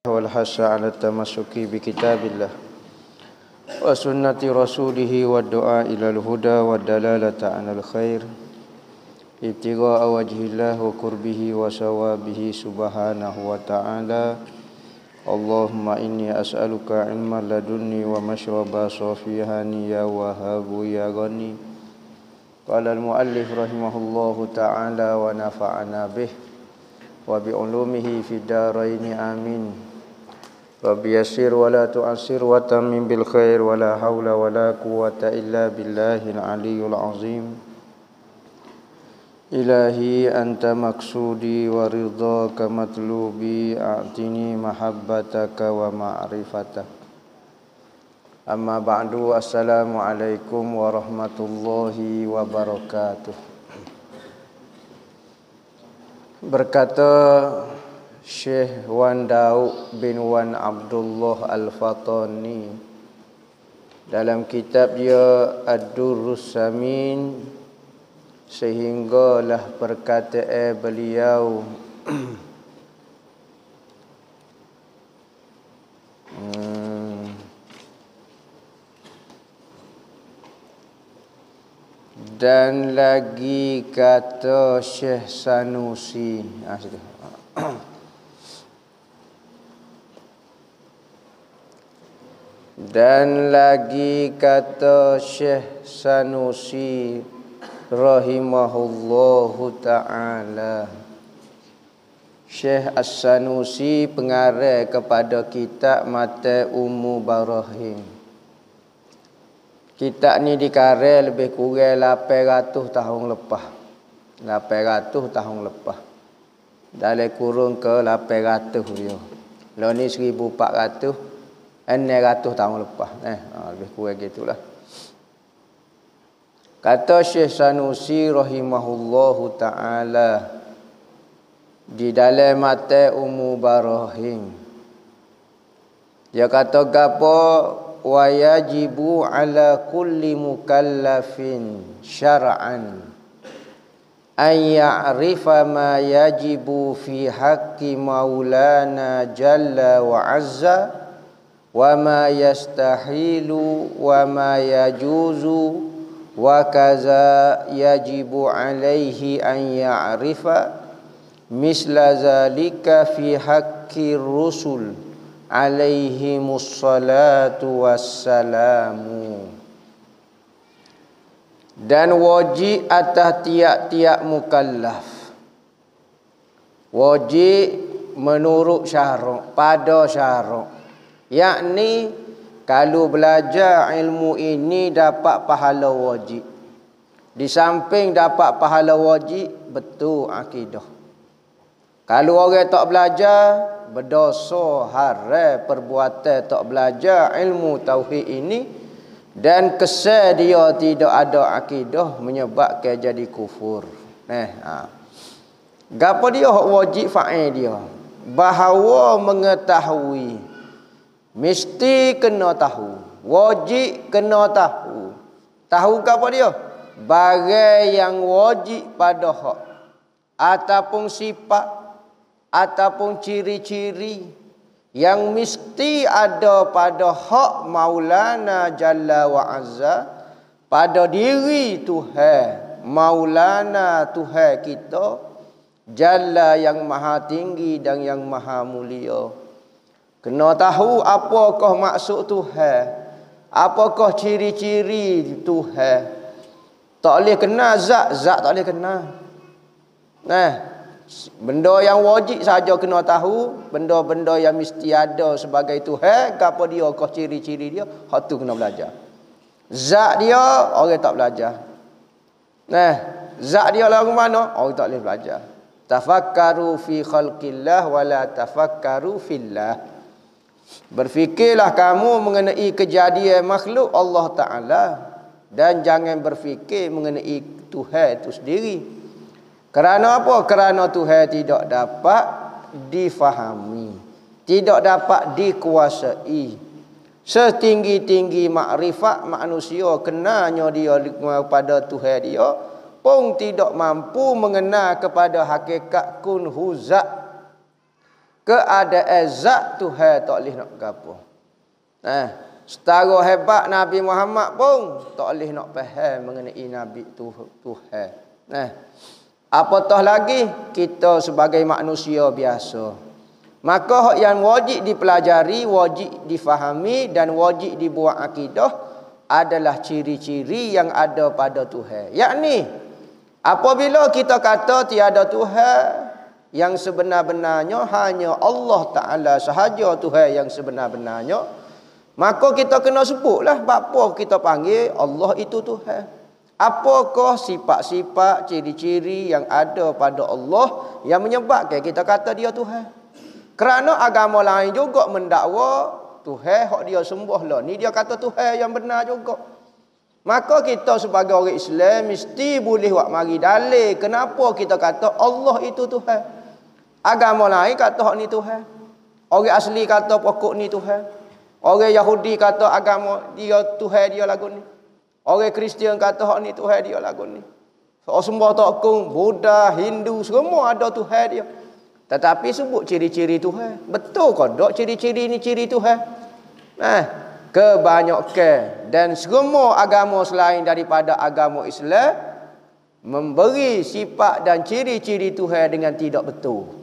والحث على التمسك بكتاب الله وسنة رسوله والدعاء إلى الهدى والدلالة على الخير ابتغاء وجه الله وقربه وثوابه سبحانه وتعالى. اللهم إني أسألك علما لدني ومشربا صافيا يا وهاب يا غني. قال المؤلف رحمه الله تعالى ونفعنا به وبعلومه في الدارين آمين. رب يسر ولا تعسر وتمم بالخير ولا حول ولا قوة إلا بالله العلي العظيم. إلهي أنت مقصودي ورضاك مطلوبي أعطني محبتك ومعرفتك. أما بعد السلام عليكم ورحمة الله وبركاته. Berkata Syekh Wan Daud bin Wan Abdullah Al-Fatani dalam kitab dia Ad-Durrus Samin, sehinggalah perkataan beliau dan lagi kata Syekh Sanusi dan lagi kata Syekh Sanusi rahimahullahu ta'ala. Syekh As-Sanusi pengarah kepada kitab Mata Ummu Barahim. Kitab ni dikarang lebih kurang 800 tahun lepas. 800 tahun lepas. Dalam kurun ke 800 dia. Lah ni 1400 600 tahun lepas. Lebih kurang gitulah. Kata Syekh Sanusi rahimahullahu ta'ala di dalam Mata Ummu Barahim, dia kata gapo wa yajibu ala kulli mukallafin syar'an an ya'rifa ma yajibu fi haqqi maulana jalla wa azza wa ma yastahilu wa ma yajuzu wa kaza yajibu alaihi an ya'rifa misla zalika fi haqqi rusul alaihimus salatu wassalamu. Dan wajib atas tiap-tiap mukallaf, wajib menurut syarat, pada syarat, yakni kalau belajar ilmu ini dapat pahala wajib. Di samping dapat pahala wajib, betul akidah. Kalau orang tak belajar, berdosa haram perbuatan tak belajar ilmu tauhid ini, dan kesan dia tidak ada akidah menyebabkan jadi kufur. Gapo dia hak wajib fa'il dia? Bahawa mengetahui, mesti kena tahu. Wajib kena tahu. Tahu ke apa dia? Barang yang wajib pada hak, ataupun sifat, ataupun ciri-ciri yang mesti ada pada hak Maulana Jalla wa Azza, pada diri Tuhan Maulana Tuhan kita Jalla yang maha tinggi dan yang maha mulia. Kena tahu apakah maksud Tuhan, apakah ciri-ciri Tuhan. Tak boleh kenal zat, zat tak boleh kenal. Benda yang wajib saja kena tahu, benda-benda yang mesti ada sebagai Tuhan, apa dia, kau ciri-ciri dia, hak tu kena belajar. Zat dia orang tak belajar. Zat dia lagu mana? Orang tak boleh belajar. Tafakkaru fi khalqillah wala tafakkaru fillah. Berfikirlah kamu mengenai kejadian makhluk Allah Ta'ala, dan jangan berfikir mengenai Tuhan itu sendiri. Kerana apa? Kerana Tuhan tidak dapat difahami, tidak dapat dikuasai. Setinggi-tinggi makrifat manusia kenanya dia kepada Tuhan dia, pun tidak mampu mengenal kepada hakikat kun huzat. Keadaan zat Tuhan tak boleh nak gapo. Setara hebat Nabi Muhammad pun tak boleh nak faham mengenai Nabi Tuhan. Apatah lagi kita sebagai manusia biasa. Maka hak yang wajib dipelajari, wajib difahami dan wajib dibuat akidah adalah ciri-ciri yang ada pada Tuhan. Yakni apabila kita kata tiada Tuhan yang sebenar-benarnya, hanya Allah Ta'ala sahaja Tuhan yang sebenar-benarnya, maka kita kena sebutlah apa kita panggil Allah itu Tuhan. Apakah sifat-sifat, ciri-ciri yang ada pada Allah yang menyebabkan kita kata dia Tuhan. Kerana agama lain juga mendakwa Tuhan hak dia sembah lah, ni dia kata Tuhan yang benar juga. Maka kita sebagai orang Islam mesti boleh buat mari dalil kenapa kita kata Allah itu Tuhan. Agama lain kata hak ni Tuhan. Orang asli kata pokok ni Tuhan. Orang Yahudi kata agama dia Tuhan dia lagu ni. Orang Kristian kata hak ni Tuhan dia lagu ni. Orang sembah tokong, Buddha, Hindu, semua ada Tuhan dia. Tetapi sebut ciri-ciri Tuhan. Betul ke tak ciri-ciri ni ciri Tuhan? Kebanyakan dan semua agama selain daripada agama Islam memberi sifat dan ciri-ciri Tuhan dengan tidak betul.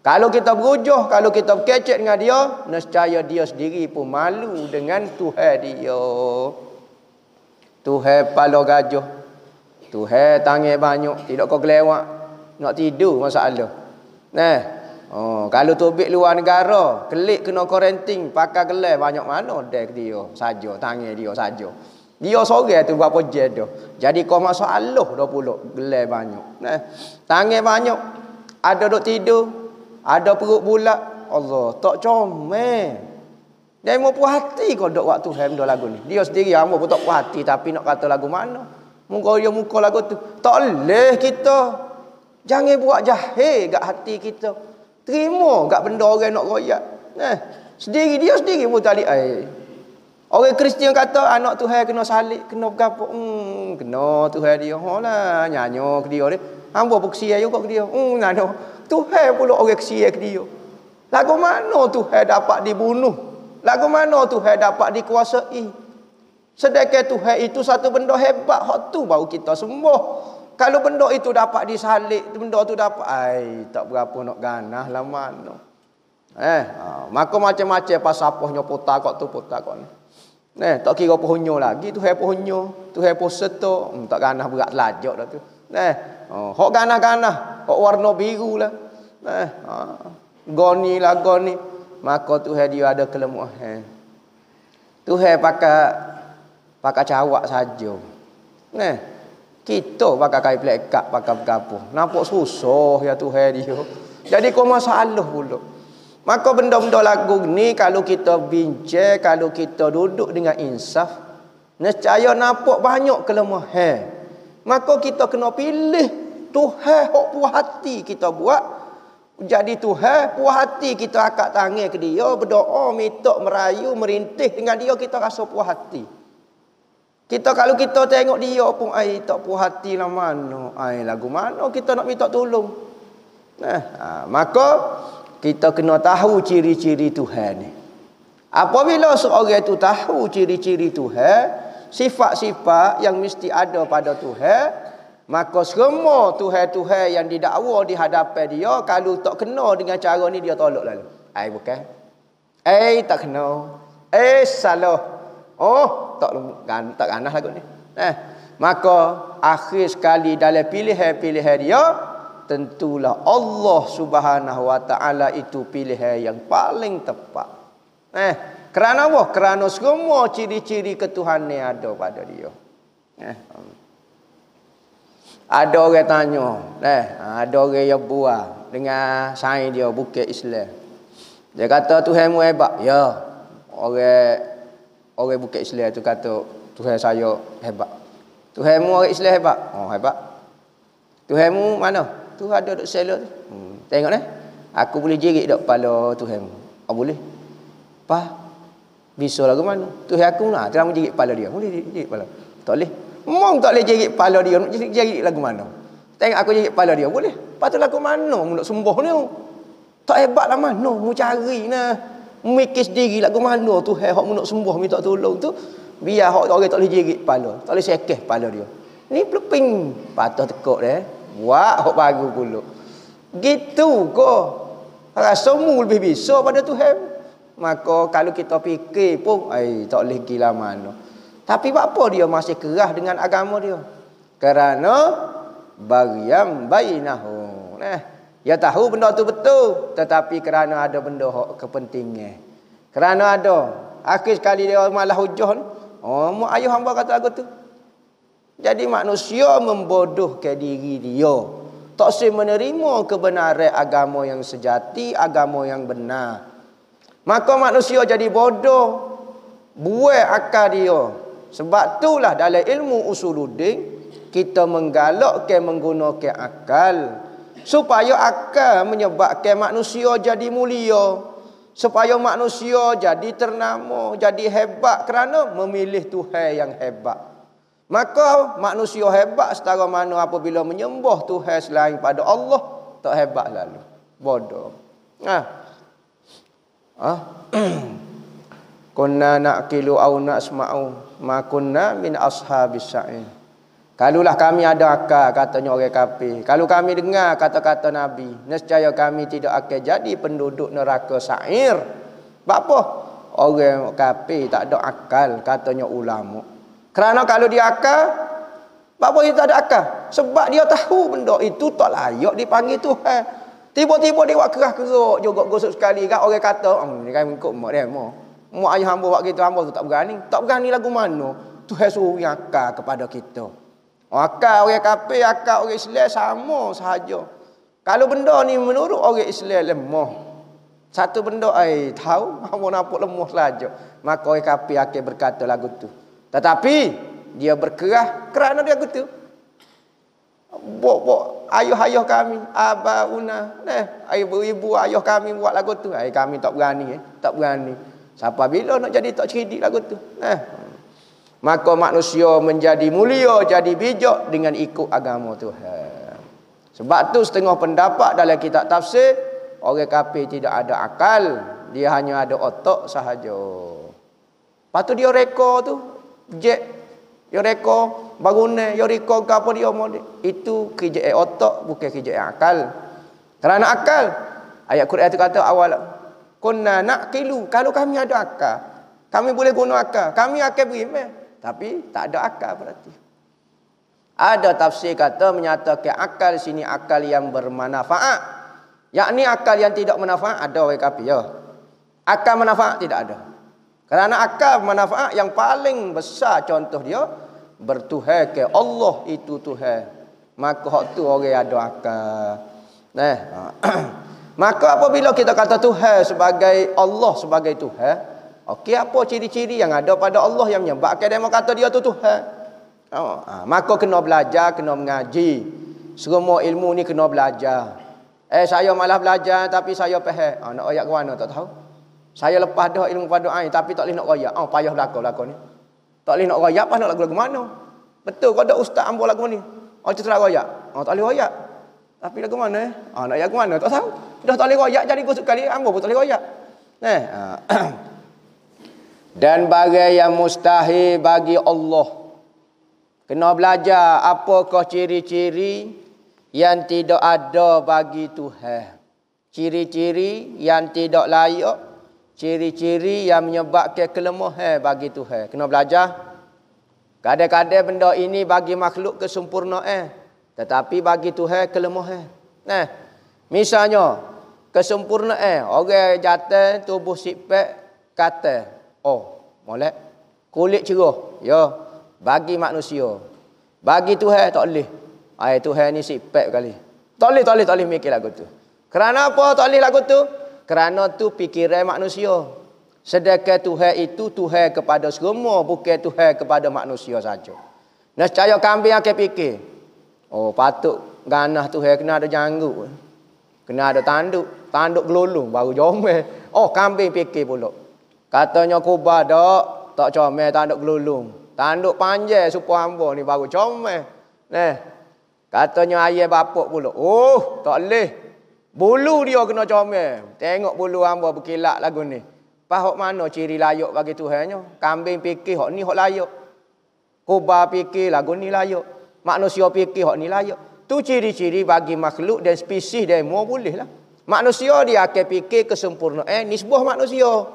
Kalau kita berujuh, kalau kita berkecek dengan dia, nescaya dia sendiri pun malu dengan Tuhan dia. Tuhan kepala gajah, Tuhan tangan banyak, tidak kau kelewat, nak tidur masalah. Kalau tobik luar negara, kelik kena karantin, pakai gelar banyak mana dek dia saja, tangan dia saja. Dia sorang tu berapa jam dia. Jadi kau masalah dah pula gelar banyak. Tangan banyak, ada duk tidur, ada perut bulat. Allah, tak comel. Dia mau puas hati kau dok waktu hem dah lagu ni. Dia sendiri hamba pun tak puas hati, tapi nak kata lagu mana? Muka dia muka lagu tu. Tak boleh kita. Jangan buat jahil kat hati kita. Terima kat benda orang nak royak. Sendiri dia sendiri pun tali air. Orang Kristian kata anak Tuhan kena salib, kena bergapo. Kena Tuhan dia. Lah nyanyo ke dia ni. Hamba pun kesian juga ke dia. Nano. Tuhan pula orang kesian ke dia. Lagu mana Tuhan dapat dibunuh? Lagu mana Tuhan dapat dikuasai? Sedangkan Tuhan itu satu benda hebat. Hak tu baru kita sembah. Kalau benda itu dapat disalib, benda tu dapat, tak berapa nak ganah lah mana. Maka macam-macam pasal pohonyo putar kok tu putar kok ni. Tak kira pohonyo lagi, Tuhan pohonyo, Tuhan poseto, tak ganah berat lajak dah tu. Hak ganah-ganah, hak warna biru lah. Goni lah goni. Maka Tuhan dia ada kelemahan. Tuhan pakai cawak saja. Kita pakai kain plekat, pakai bergabung. Nampak susah ya Tuhan dia. Jadi kau masalah pula. Maka benda-benda lagu ni kalau kita bincang, kalau kita duduk dengan insaf, nescaya nampak banyak kelemahan. Maka kita kena pilih Tuhan hak puas hati kita buat. Jadi Tuhan puas hati kita angkat tangan ke dia, berdoa, minta, merayu, merintih dengan dia, kita rasa puas hati. Kita kalau kita tengok dia pun tak puas hati lah mana. Lagu mana kita nak minta tolong. Maka kita kena tahu ciri-ciri Tuhan ni. Apabila seorang itu tahu ciri-ciri Tuhan, sifat-sifat yang mesti ada pada Tuhan, maka semua Tuhan-Tuhan yang didakwa di hadapan dia, kalau tak kena dengan cara ni dia tolak lalu. Bukan. Tak kena. Salah. Tak ganah lagu ni. Maka akhir sekali dalam pilihan-pilihan dia, tentulah Allah Subhanahu Wa Taala itu pilihan yang paling tepat. Kerana apa? Kerana semua ciri-ciri ketuhanan ada pada dia. Ada orang tanya, ada orang yang buat dengan sain dia bukit Islam. Dia kata Tuhanmu hebat. Ya. Orang bukit Islam tu kata Tuhan saya hebat. Tuhanmu orang Islam hebat. Hebat. Tuhanmu mana? Tu ada duk sela tu. Tengok ni. Aku boleh jerit dak kepala Tuhanmu. Boleh. Bisa lagu mana? Tuhan aku nak terang jerit kepala dia. Boleh jerit kepala. Tak boleh. Mong tak boleh jerit kepala dia. Nak jerit lagu mana? Tengok aku jerit kepala dia. Boleh. Lepas tu lagu mana mu nak sembuh ni? Tak hebat lah mana. Mu cari nah. Mikir sendiri lagu mana tu. Hak mu nak sembuh minta tolong tu. Biar orang tak boleh jerit kepala. Tak boleh sekeh kepala dia. Ni peleping. Patah tekuk dia. Buat hak baru pula. Gitu kok. Rasa mu lebih bisa pada Tuhan. Maka kalau kita fikir pun, tak boleh gila mana. Tapi apa dia masih kerah dengan agama dia? Kerana bagyam bainahu. Dia tahu benda tu betul, tetapi kerana ada benda hak kepentingan. Kerana ada. Akhir sekali dia malah hujah ni. Mak ayah hamba kata aku tu. Jadi manusia membodohkan diri dia. Tak semua menerima kebenaran agama yang sejati, agama yang benar. Maka manusia jadi bodoh. Buai akal dia. Sebab itulah dalam ilmu usuluddin kita menggalakkan menggunakan akal supaya akal menyebabkan manusia jadi mulia, supaya manusia jadi ternama, jadi hebat kerana memilih Tuhan yang hebat. Maka manusia hebat setara mana apabila menyembah Tuhan selain pada Allah, tak hebat lalu. Bodoh. Kunna naqilu au nasma'u ma kunna min ashabis sa'ir. Kalulah kami ada akal, katanya orang kafir. Kalau kami dengar kata-kata Nabi, nescaya kami tidak akan jadi penduduk neraka sa'ir. Sebab apa? Orang kafir tak ada akal, katanya ulama. Kerana kalau dia akal, sebab apa dia tak ada akal? Sebab dia tahu benda itu tak layak dipanggil Tuhan. Tiba-tiba dia buat kerah-keruk juga gosok sekali. Kan orang kata, ni kan ikut mak dia, mak ayah hamba buat gitu, hamba tu tak berani. Tak berani lagu mana? Tuhan suruh yang akal kepada kita. Akal orang kafir, akal orang Islam sama sahaja. Kalau benda ni menurut orang Islam lemah. Satu benda tahu, hamba nampak lemah saja. Maka orang kafir akan berkata lagu tu. Tetapi dia berkerah kerana dia gitu. Bok ayah-ayah kami, abauna, ibu-ibu ayah kami buat lagu tu. Kami tak berani, tak berani. Siapa bila nak jadi tak cerdik lagu tu. Maka manusia menjadi mulia, jadi bijak dengan ikut agama Tuhan. Sebab tu setengah pendapat dalam kitab tafsir, orang kafir tidak ada akal, dia hanya ada otak sahaja. Lepas tu dia reka tu, dia reka bangunan, dia reka ke apa dia mau. Itu kerja otak, bukan kerja akal. Kerana akal, ayat Quran itu kata awal, kunna naqilu, kalau kami ada akal, kami boleh guna akal, kami akan beriman. Tapi tak ada akal berarti. Ada tafsir kata menyatakan akal di sini akal yang bermanfaat. Yakni akal yang tidak bermanfaat ada orang kafir ya. Akal manfaat tidak ada. Kerana akal manfaat yang paling besar contoh dia bertuhan ke Allah itu Tuhan. Maka hak tu orang ada akal. Maka apabila kita kata Tuhan sebagai Allah sebagai Tuhan, okey, apa ciri-ciri yang ada pada Allah yang menyebabkan dia kata dia tu Tuhan? Maka kena belajar, kena mengaji. Semua ilmu ni kena belajar. Saya malah belajar tapi saya faham. Nak royak ke mana tak tahu. Saya lepas dah ilmu pada ain tapi tak boleh nak royak. Payah belakang ni. Tak boleh nak royak, pas nak lagu mana? Betul kau ada ustaz ambil lagu ni. Cerita royak. Tak boleh royak. Tapi lagu mana nak royak ke mana tak tahu. Dah tak boleh royak jadi gosok kali ambil pun tak boleh royak. Dan barang yang mustahil bagi Allah. Kena belajar apakah ciri-ciri yang tidak ada bagi Tuhan. Ciri-ciri yang tidak layak. Ciri-ciri yang menyebabkan kelemahan bagi Tuhan. Kena belajar. Kadang-kadang benda ini bagi makhluk kesempurnaan. Tetapi bagi Tuhan kelemahan. Misalnya, kesempurnaan. Orang jatuh, tubuh sipek, kata, molek, kulit cerah. Ya, bagi manusia. Bagi Tuhan tak boleh. Tuhan ni sipek kali. Tak boleh mikir lagu tu. Kerana apa tak boleh lagu tu? Kerana tu fikiran manusia. Sedangkan Tuhan itu Tuhan kepada semua, bukan Tuhan kepada manusia saja. Nescaya kambing akan fikir, patut ganah Tuhan kena ada janggut. Kena ada tanduk gelulung baru jomel. Kambing fikir pula. Katanya kubah tak comel tanduk gelulung. Tanduk panjang supaya hamba ni baru comel. Nah, katanya ayah bapak pula. Oh, tak boleh. Bulu dia kena comel. Tengok bulu hamba berkilat lagu ni. Pahok mana ciri layak bagi Tuhannya? Kambing fikir hok ni hok layak. Kuba fikir lagu ni layak. Manusia fikir hok ni layak. Tu ciri-ciri bagi makhluk dan spesies demo boleh lah. Manusia dia akan fikir kesempurnaan nisbah manusia.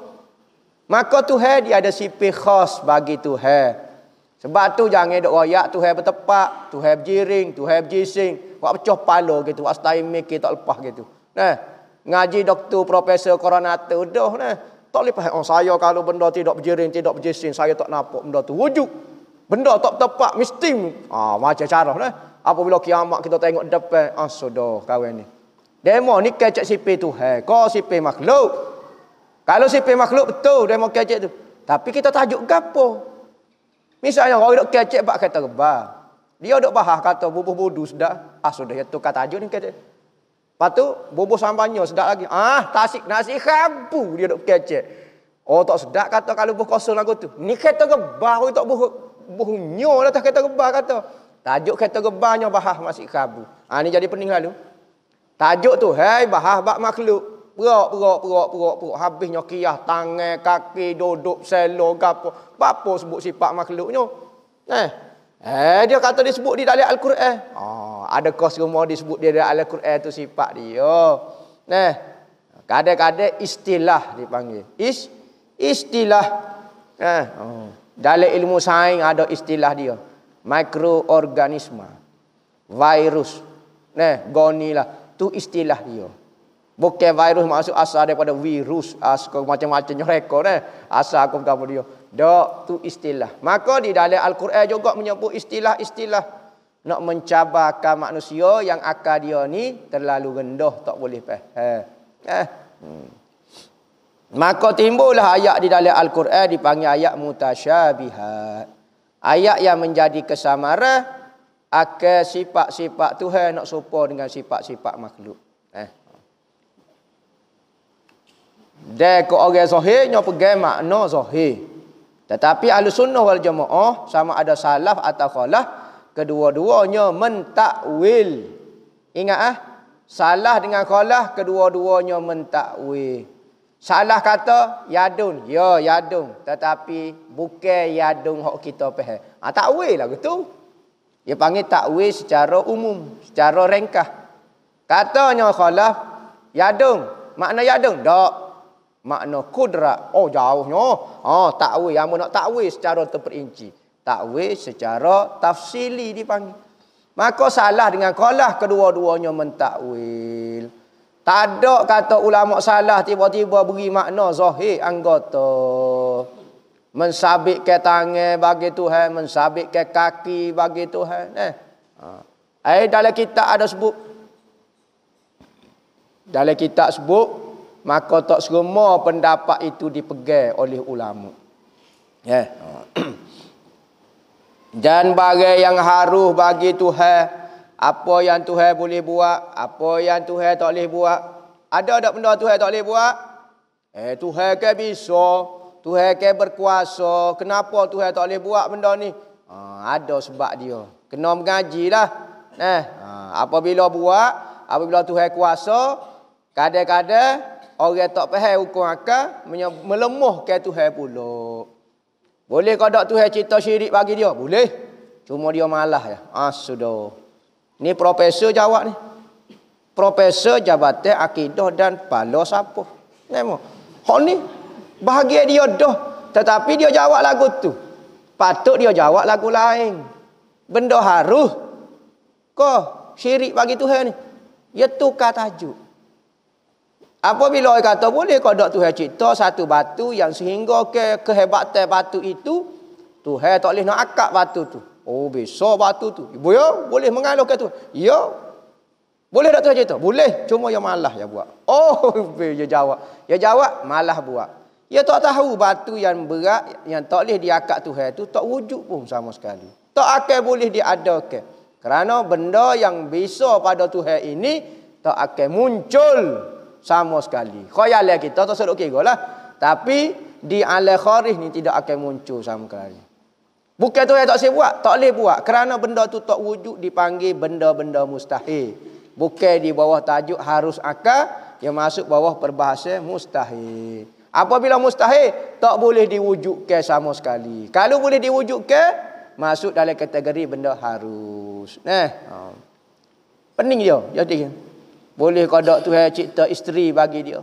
Maka Tuhan dia ada sifat khas bagi Tuhan. Sebab tu jangan duk royak Tuhan bertepak, Tuhan berjiring, Tuhan berjising, buat pecah pala gitu, buat style mikir tak lepas gitu. Nah, ngaji doktor profesor koronator dah nah. Tak lepas saya kalau benda tidak berjiring, tidak berjising, saya tak nampak benda tu wujud. Benda tak tepak mesti macam cara nah. Apabila kiamat kita tengok depan, sudah kawan ni. Demo ni kecek sifat Tuhan, kau sifat makhluk. Kalau sifat makhluk betul demo kecek tu. Tapi kita tajuk gapo? Misalnya orang dok kecek bak kata rebah. Dia dok bahah kata bubuh bodoh sudah. Sudah itu kata tajuk ni kecek. Lepas tu bubuh sambanyo sedap lagi. Tasik nasi khabu dia dok kecek. Tak sedap kata kalau buh kosong lagu tu. Ni kata rebah tak buh nyo lah tak kata rebah kata. Tajuk kata rebahnya bahah masih khabu. Ni jadi pening lalu. Tajuk tu bahah bak makhluk. Perok. Habisnya kiyah tangan, kaki, duduk, selo, gapo. Apa sebut sifat makhluknya? Dia kata disebut di dalam Al-Quran. Adakah semua disebut di dalam Al-Quran tu sifat dia? Kadang-kadang istilah dipanggil. Istilah. Dalam ilmu sains ada istilah dia. Mikroorganisme. Virus. Gonilah. Tu istilah dia. Bukan virus maksud asal daripada virus. Macam-macamnya rekor. Asal aku kamu dia. Dok tu istilah. Maka di dalam Al-Quran juga menyebut istilah-istilah. Nak mencabarkan manusia yang akal dia ni terlalu rendah. Tak boleh faham. Maka timbullah ayat di dalam Al-Quran dipanggil ayat mutasyabihat. Ayat yang menjadi kesamaran akan sifat-sifat Tuhan nak serupa dengan sifat-sifat makhluk. Dan ke orang zahirnya pegang makna zahir. Tetapi Ahlus Sunnah wal Jamaah sama ada salaf atau khalaf, kedua-duanya mentakwil. Ingat salah dengan khalaf kedua-duanya mentakwil. Salah kata yadun, ya yadun, tetapi bukan yadun hak kita faham. Takwil lah gitu. Dia panggil takwil secara umum, secara ringkas. Katanya khalaf yadun, makna yadun dak. Makna kudrat. Jauhnya. Takwil. Yang nak takwil secara terperinci. Takwil secara tafsili dipanggil. Maka salah dengan khalaf kedua-duanya mentakwil. Tak ada kata ulama salah tiba-tiba beri makna zahir anggota. Mensabitkan tangan bagi Tuhan, mensabitkan kaki bagi Tuhan. Dalam kitab ada sebut. Dalam kitab sebut maka tak semua pendapat itu dipegang oleh ulama. Dan bagai yang harus bagi Tuhan, apa yang Tuhan boleh buat, apa yang Tuhan tak boleh buat. Ada tak benda Tuhan tak boleh buat? Tuhan kan bisa, Tuhan kan berkuasa. Kenapa Tuhan tak boleh buat benda ni? Ada sebab dia. Kena mengajilah. Apabila Tuhan kuasa, kadang-kadang orang tak faham hukum akal melemahkan Tuhan pula. Boleh kau tak Tuhan cipta syirik bagi dia? Boleh. Cuma dia malas ya. Sudah. Ni profesor jawab ni. Profesor Jabatan Akidah dan Falsafah. Nemo. Hak ni bahagia dia dah. Tetapi dia jawab lagu tu. Patut dia jawab lagu lain. Benda harus kau syirik bagi Tuhan ni. Dia tukar tajuk. Apabila orang kata boleh kau dak Tuhan cipta satu batu yang sehingga kehebatan batu itu Tuhan tak boleh nak akak batu tu. Besar batu tu. Ya, boleh mengalahkan tu. Ya. Boleh tak Tuhan cipta? Boleh. Cuma yang malas ya buat. Dia jawab. Dia jawab malas buat. Dia tak tahu batu yang berat yang tak boleh diakak Tuhan tu tak wujud pun sama sekali. Tak akan boleh diadakan. Kerana benda yang bisa pada Tuhan ini tak akan muncul sama sekali. Khayalan kita tak sedok kira lah. Tapi di alam kharij ni tidak akan muncul sama sekali. Bukan Tuhan tak boleh buat, tak boleh buat. Kerana benda tu tak wujud dipanggil benda-benda mustahil. Bukan di bawah tajuk harus akal, yang masuk bawah perbahasan mustahil. Apabila mustahil, tak boleh diwujudkan sama sekali. Kalau boleh diwujudkan, masuk dalam kategori benda harus. Pening dia. Jadi boleh kodok Tuhan cipta isteri bagi dia.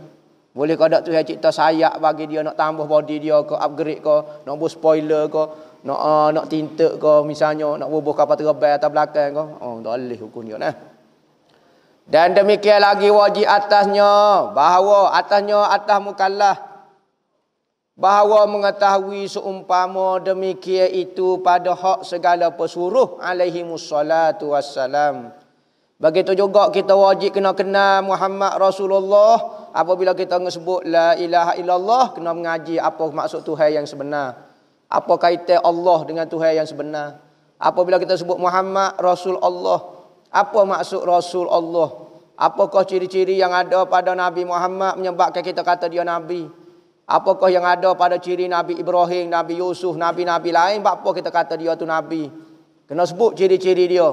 Boleh kodok Tuhan cipta sayap bagi dia, nak tambah body dia ke, upgrade ke, nak buat spoiler ke, nak tinta ke, misalnya nak bubuh kapal terbang atas belakang ke. Tak boleh hukum dia nah. Dan demikian lagi wajib atasnya, bahawa atas mukallaf, bahawa mengetahui seumpama demikian itu pada hak segala pesuruh alaihi mussalatu wassalam. Begitu juga kita wajib kena kenal Muhammad Rasulullah. Apabila kita sebut la ilaha illallah, kena mengaji apa maksud Tuhan yang sebenar. Apa kaitan Allah dengan Tuhan yang sebenar. Apabila kita sebut Muhammad Rasul Allah, apa maksud Rasul Allah? Apakah ciri-ciri yang ada pada Nabi Muhammad menyebabkan kita kata dia Nabi? Apakah yang ada pada ciri Nabi Ibrahim, Nabi Yusuf, Nabi-Nabi lain? Apa kita kata dia tu Nabi? Kena sebut ciri-ciri dia.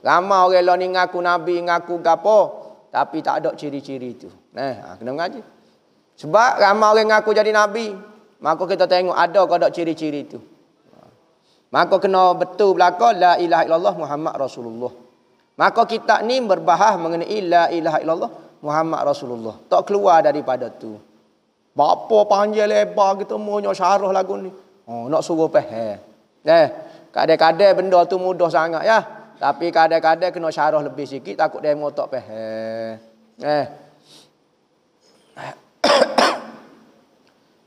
Ramai orang lah ni ngaku Nabi, ngaku gapo, tapi tak ada ciri-ciri itu. Kena mengaji. Sebab ramai orang ngaku jadi Nabi, maka kita tengok ada ke tak ciri-ciri itu. Maka kena betul belaka la ilaha illallah Muhammad Rasulullah. Maka kitab ni berbahas mengenai la ilaha illallah Muhammad Rasulullah. Tak keluar daripada tu. Bapa panjang lebar kita maunya syarah lagu ni. Nak suruh faham. Kadang-kadang benda tu mudah sangat ya. Tapi kadang-kadang kena syarah lebih sikit, takut demo tak faham.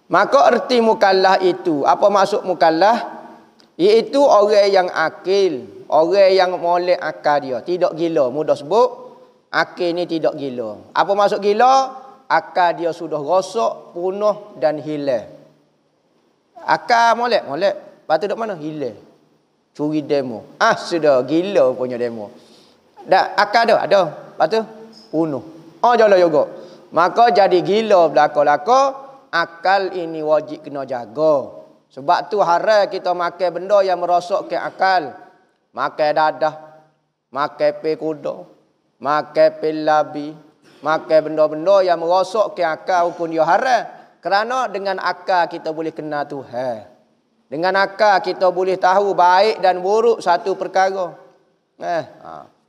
Maka erti mukallaf itu, apa maksud mukallaf? Iaitu orang yang akil, orang yang molek akal dia, tidak gila. Mudah sebut, akil ni tidak gila. Apa maksud gila? Akal dia sudah rosak, punah dan hilang. Akal molek. Lepas tu duduk mana? Hilang. Curi demo. Sudah gila punya demo. Dak akal ada. Lepas tu bunuh. Jalan juga. Maka jadi gila belaka-laka, akal ini wajib kena jaga. Sebab tu haram kita makan benda yang merosakkan akal. Makan dadah, makan pe kuda, makan pe labi, makan benda-benda yang merosakkan akal, hukum dia haram. Kerana dengan akal kita boleh kenal Tuhan. Dengan akal kita boleh tahu baik dan buruk satu perkara.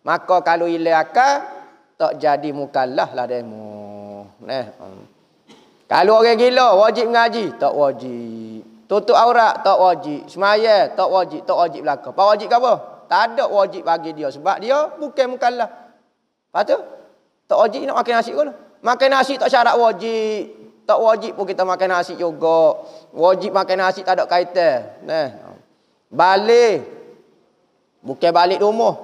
Maka kalau hilang akal, tak jadi mukallaf lah demo. Kalau orang gila wajib mengaji, tak wajib. Tutup aurat tak wajib. Semaya tak wajib belaka. Apa wajib ke apa? Tak ada wajib bagi dia sebab dia bukan mukallaf. Lepas tu tak wajib nak makan nasi ke? Makan nasi tak syarat wajib. Tak wajib pun kita makan nasi juga. Wajib makan nasi tak ada kaitan. Balik. Bukan balik rumah.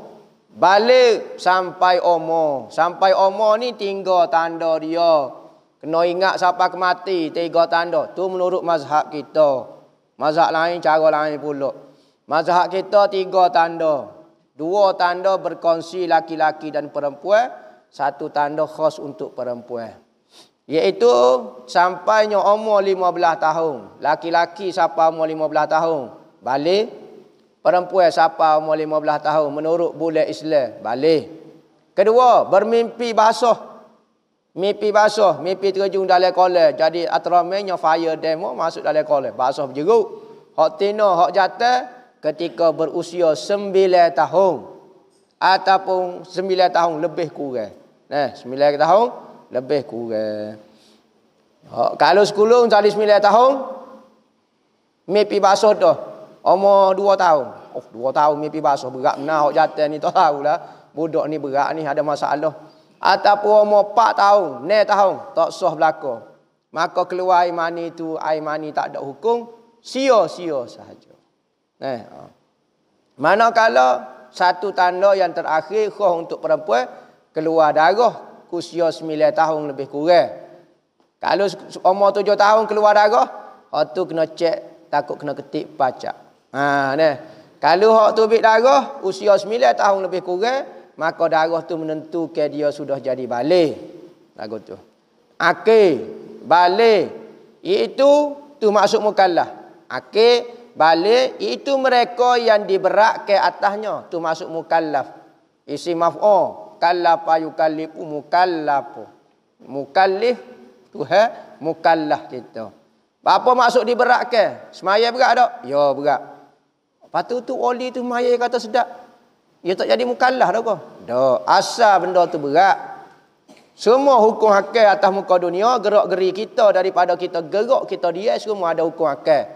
Balik sampai umur. Sampai umur ni tinggal tanda dia. Kena ingat sampai ke mati. 3 tanda. Tu menurut mazhab kita. Mazhab lain cara lain pula. Mazhab kita 3 tanda. 2 tanda berkongsi laki-laki dan perempuan. 1 tanda khas untuk perempuan. Iaitu sampainya umur 15 tahun. Laki-laki sampai umur 15 tahun balik. Perempuan sampai umur 15 tahun menurut bulan Islam balik. Kedua, bermimpi basah. Mimpi basah, mimpi terjun dalam kolam. Jadi atramennya fire demo masuk dalam kolam. Basah berjeruk. Hak tina, hak jatuh ketika berusia 9 tahun. Ataupun 9 tahun lebih kurang. 9 tahun lebih kurang. Kalau sekulung tadi 9 tahun, mimpi basuh tu. Umur 2 tahun. 2 tahun mimpi basuh. Berat benar. Hak jatuh ni tak tahulah. Budak ni berat ni ada masalah. Ataupun umur 4 tahun, 9 tahun, tak sah belaka. Maka keluar air mani tu, air mani tak ada hukum. Sia-sia sahaja. Manakala satu tanda yang terakhir khas untuk perempuan, keluar darah usia 9 tahun lebih kurang. Kalau umur 7 tahun keluar darah, hak tu kena cek, takut kena ketik pacak. Kalau hak tu bit darah usia 9 tahun lebih kurang, maka darah tu menentukan dia sudah jadi balik. Lagu tu. Akil, balik, iaitu tu maksud mukallaf. Akil, Balik itu mereka yang diberak ke atasnya. Tu masuk mukallaf. Isi maf'ul. Kallafa yukallifu mukallafu. Mukallif Tuhan mukallaf kita. Apa maksud diberak ke? Semaya berat tak? Ya berat. Lepas tu oli tu semaya kata sedap. Dia tak jadi mukallaf dah kau. Dah, asal benda tu berat. Semua hukum hakal atas muka dunia, gerak-geri kita daripada kita gerak, kita dia semua ada hukum hakal.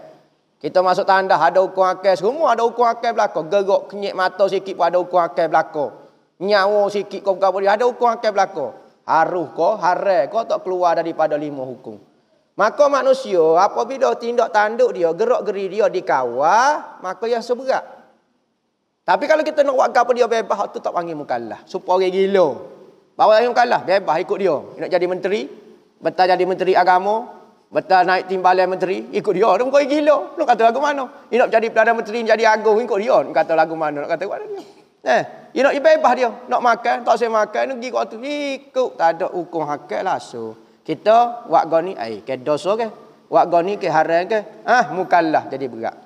Kita masuk tandas ada hukum hakal, semua ada hukum hakal belaka. Gerak kenyek mata sikit pun ada hukum hakal belaka. Nyawa sikit kau buka boleh ada hukum hakal belaka. Haruh kau, haram kau tak keluar daripada 5 hukum. Maka manusia apabila tindak tanduk dia, gerak-geri dia dikawal, maka ia seberat. Tapi kalau kita nak buat apa dia bebas, tu tak panggil mukallaf. Supaya orang gila. Bawa yang mukallaf, bebas ikut dia. Dia nak jadi menteri, betul jadi menteri agama, betul naik timbalan menteri, ikut dia. Dia bukan gila. Nak kata lagu mana? Dia nak jadi Perdana Menteri, jadi agung, ikut dia. Nak kata lagu mana? Nak kata mana dia? Dia nak bebas dia. Nak makan, tak saya makan, nak pergi kat tu. Ikut, tak ada hukum hakal lah. So, kita buat goni, ke dosa ke? Buat goni ke haram ke? Mukallaf jadi berat.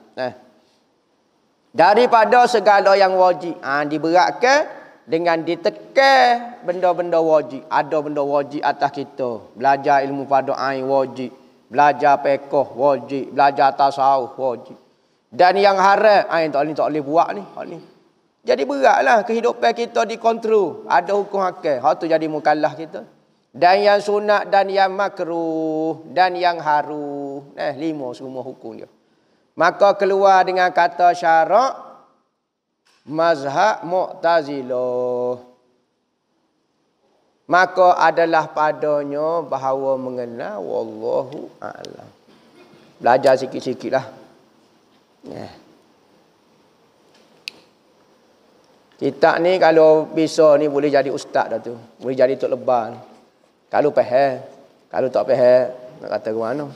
Daripada segala yang wajib. Diberatkan dengan ditekan benda-benda wajib. Ada benda wajib atas kita. Belajar ilmu pada ain wajib. Belajar fiqh wajib. Belajar tasawuf wajib. Dan yang haram, tak boleh buat ni. Jadi beratlah kehidupan kita dikontrol. Ada hukum hakal. Hak tu jadi mukallaf kita. Dan yang sunat dan yang makruh dan yang haru. 5 semua hukum dia. Maka keluar dengan kata syarak mazhab Mu'tazilah. Maka adalah padanya bahawa mengenal wallahu a'lam. Belajar sikit-sikitlah. Kita ni kalau bisa ni boleh jadi ustaz dah tu. Boleh jadi tok lebah. Kalau faham, kalau tak faham nak kata ke mana?